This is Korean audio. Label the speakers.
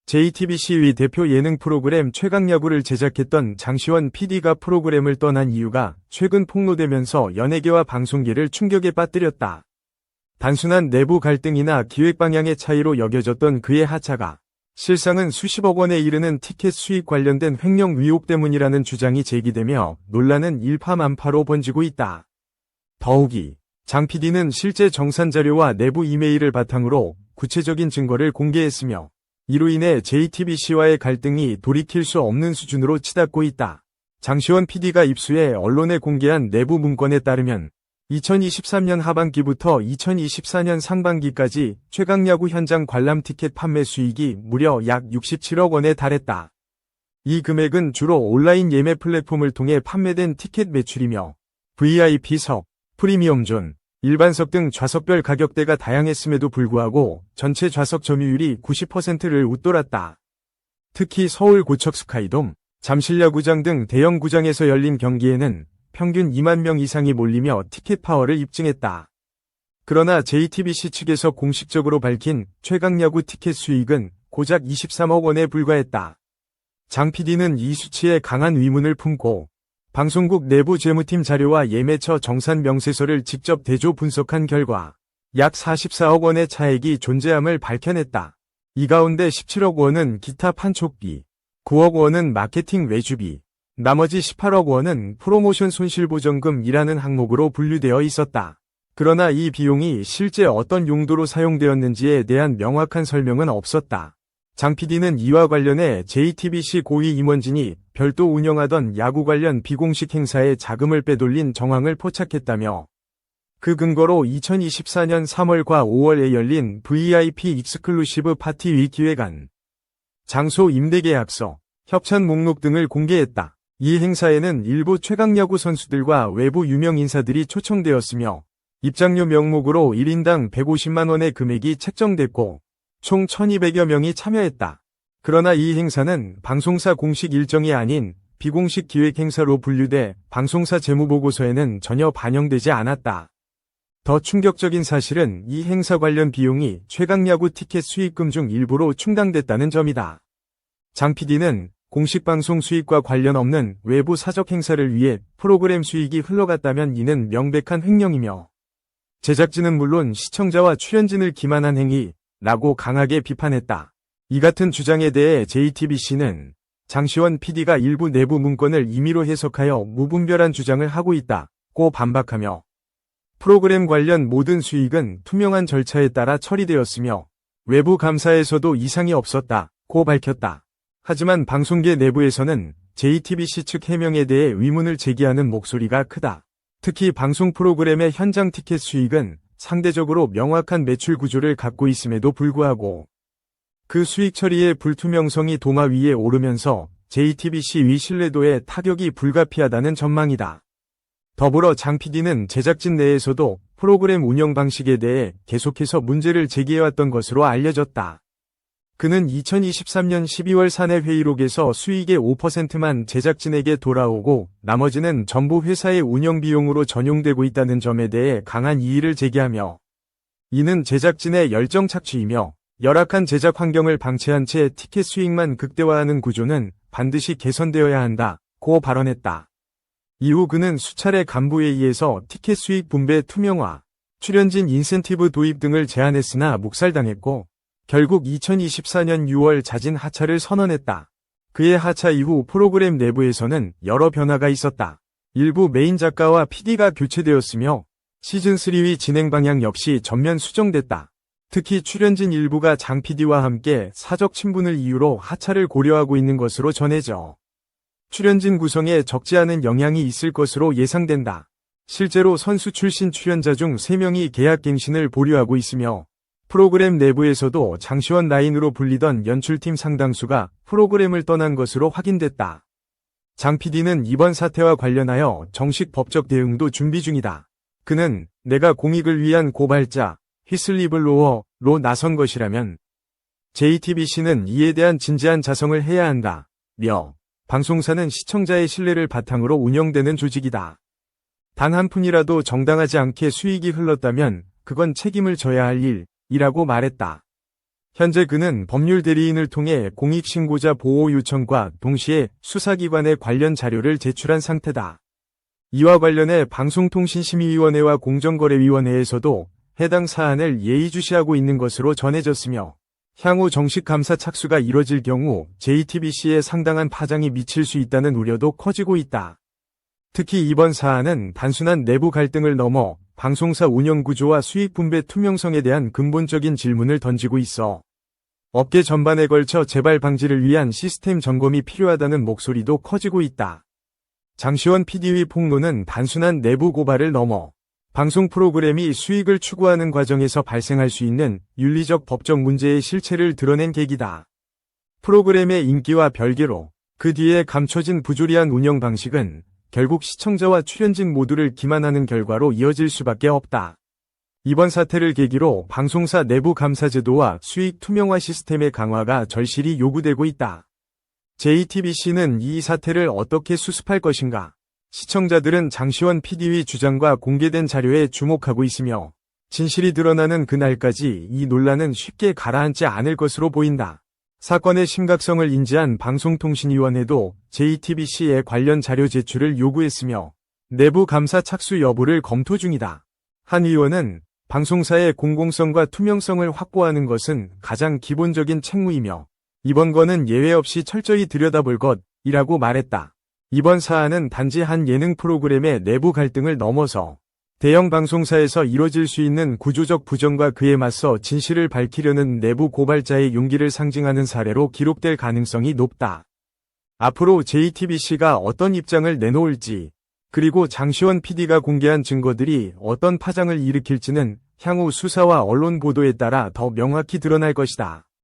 Speaker 1: JTBC 대표 예능 프로그램 최강야구를 제작했던 장시원 PD가 프로그램을 떠난 이유가 최근 폭로되면서 연예계와 방송계를 충격에 빠뜨렸다. 단순한 내부 갈등이나 기획 방향의 차이로 여겨졌던 그의 하차가 실상은 수십억 원에 이르는 티켓 수익 관련된 횡령 의혹 때문이라는 주장이 제기되며 논란은 일파만파로 번지고 있다. 더욱이 장 PD는 실제 정산 자료와 내부 이메일을 바탕으로 구체적인 증거를 공개했으며 이로 인해 JTBC와의 갈등이 돌이킬 수 없는 수준으로 치닫고 있다. 장시원 PD가 입수해 언론에 공개한 내부 문건에 따르면 2023년 하반기부터 2024년 상반기까지 최강야구 현장 관람 티켓 판매 수익이 무려 약 67억 원에 달했다. 이 금액은 주로 온라인 예매 플랫폼을 통해 판매된 티켓 매출이며 VIP석, 프리미엄존, 일반석 등 좌석별 가격대가 다양했음에도 불구하고 전체 좌석 점유율이 90%를 웃돌았다. 특히 서울 고척 스카이돔, 잠실야구장 등 대형 구장에서 열린 경기에는 평균 2만 명 이상이 몰리며 티켓 파워를 입증했다. 그러나 JTBC 측에서 공식적으로 밝힌 최강야구 티켓 수익은 고작 23억 원에 불과했다. 장 PD는 이 수치에 강한 의문을 품고 방송국 내부 재무팀 자료와 예매처 정산 명세서를 직접 대조 분석한 결과 약 44억 원의 차액이 존재함을 밝혀냈다. 이 가운데 17억 원은 기타 판촉비, 9억 원은 마케팅 외주비, 나머지 18억 원은 프로모션 손실보전금이라는 항목으로 분류되어 있었다. 그러나 이 비용이 실제 어떤 용도로 사용되었는지에 대한 명확한 설명은 없었다. 장 PD는 이와 관련해 JTBC 고위 임원진이 별도 운영하던 야구 관련 비공식 행사에 자금을 빼돌린 정황을 포착했다며 그 근거로 2024년 3월과 5월에 열린 VIP 익스클루시브 파티 위 기획안, 장소 임대계약서, 협찬 목록 등을 공개했다. 이 행사에는 일부 최강야구 선수들과 외부 유명 인사들이 초청되었으며 입장료 명목으로 1인당 150만 원의 금액이 책정됐고 총 1200여 명이 참여했다. 그러나 이 행사는 방송사 공식 일정이 아닌 비공식 기획 행사로 분류돼 방송사 재무보고서에는 전혀 반영되지 않았다. 더 충격적인 사실은 이 행사 관련 비용이 최강야구 티켓 수익금 중 일부로 충당됐다는 점이다. 장 PD는 공식 방송 수익과 관련 없는 외부 사적 행사를 위해 프로그램 수익이 흘러갔다면 이는 명백한 횡령이며 제작진은 물론 시청자와 출연진을 기만한 행위라고 강하게 비판했다. 이 같은 주장에 대해 JTBC는 장시원 PD가 일부 내부 문건을 임의로 해석하여 무분별한 주장을 하고 있다고 반박하며 프로그램 관련 모든 수익은 투명한 절차에 따라 처리되었으며 외부 감사에서도 이상이 없었다고 밝혔다. 하지만 방송계 내부에서는 JTBC 측 해명에 대해 의문을 제기하는 목소리가 크다. 특히 방송 프로그램의 현장 티켓 수익은 상대적으로 명확한 매출 구조를 갖고 있음에도 불구하고 그 수익 처리의 불투명성이 도마 위에 오르면서 JTBC 위 신뢰도에 타격이 불가피하다는 전망이다. 더불어 장 PD는 제작진 내에서도 프로그램 운영 방식에 대해 계속해서 문제를 제기해왔던 것으로 알려졌다. 그는 2023년 12월 사내 회의록에서 수익의 5%만 제작진에게 돌아오고 나머지는 전부 회사의 운영 비용으로 전용되고 있다는 점에 대해 강한 이의를 제기하며 이는 제작진의 열정 착취이며 열악한 제작 환경을 방치한 채 티켓 수익만 극대화하는 구조는 반드시 개선되어야 한다고 발언했다. 이후 그는 수차례 간부회의에서 티켓 수익 분배 투명화, 출연진 인센티브 도입 등을 제안했으나 묵살당했고 결국 2024년 6월 자진 하차를 선언했다. 그의 하차 이후 프로그램 내부에서는 여러 변화가 있었다. 일부 메인 작가와 PD가 교체되었으며 시즌3의 진행 방향 역시 전면 수정됐다. 특히 출연진 일부가 장 PD와 함께 사적 친분을 이유로 하차를 고려하고 있는 것으로 전해져 출연진 구성에 적지 않은 영향이 있을 것으로 예상된다. 실제로 선수 출신 출연자 중 3명이 계약갱신을 보류하고 있으며 프로그램 내부에서도 장시원 라인으로 불리던 연출팀 상당수가 프로그램을 떠난 것으로 확인됐다. 장 PD는 이번 사태와 관련하여 정식 법적 대응도 준비 중이다. 그는 내가 공익을 위한 고발자, 휘슬리블로어로 나선 것이라면 JTBC는 이에 대한 진지한 자성을 해야 한다며 방송사는 시청자의 신뢰를 바탕으로 운영되는 조직이다. 단 한 푼이라도 정당하지 않게 수익이 흘렀다면 그건 책임을 져야 할 일이라고 말했다. 현재 그는 법률 대리인을 통해 공익신고자 보호 요청과 동시에 수사기관에 관련 자료를 제출한 상태다. 이와 관련해 방송통신심의위원회와 공정거래위원회에서도 해당 사안을 예의주시하고 있는 것으로 전해졌으며 향후 정식 감사 착수가 이뤄질 경우 JTBC에 상당한 파장이 미칠 수 있다는 우려도 커지고 있다. 특히 이번 사안은 단순한 내부 갈등을 넘어 방송사 운영 구조와 수익 분배 투명성에 대한 근본적인 질문을 던지고 있어 업계 전반에 걸쳐 재발 방지를 위한 시스템 점검이 필요하다는 목소리도 커지고 있다. 장시원 PD의 폭로는 단순한 내부 고발을 넘어 방송 프로그램이 수익을 추구하는 과정에서 발생할 수 있는 윤리적 법적 문제의 실체를 드러낸 계기다. 프로그램의 인기와 별개로 그 뒤에 감춰진 부조리한 운영 방식은 결국 시청자와 출연진 모두를 기만하는 결과로 이어질 수밖에 없다. 이번 사태를 계기로 방송사 내부 감사 제도와 수익 투명화 시스템의 강화가 절실히 요구되고 있다. JTBC는 이 사태를 어떻게 수습할 것인가? 시청자들은 장시원 PD의 주장과 공개된 자료에 주목하고 있으며 진실이 드러나는 그날까지 이 논란은 쉽게 가라앉지 않을 것으로 보인다. 사건의 심각성을 인지한 방송통신위원회도 JTBC에 관련 자료 제출을 요구했으며 내부 감사 착수 여부를 검토 중이다. 한 의원은 방송사의 공공성과 투명성을 확보하는 것은 가장 기본적인 책무이며 이번 건은 예외 없이 철저히 들여다볼 것이라고 말했다. 이번 사안은 단지 한 예능 프로그램의 내부 갈등을 넘어서 대형 방송사에서 이뤄질 수 있는 구조적 부정과 그에 맞서 진실을 밝히려는 내부 고발자의 용기를 상징하는 사례로 기록될 가능성이 높다. 앞으로 JTBC가 어떤 입장을 내놓을지, 그리고 장시원 PD가 공개한 증거들이 어떤 파장을 일으킬지는 향후 수사와 언론 보도에 따라 더 명확히 드러날 것이다.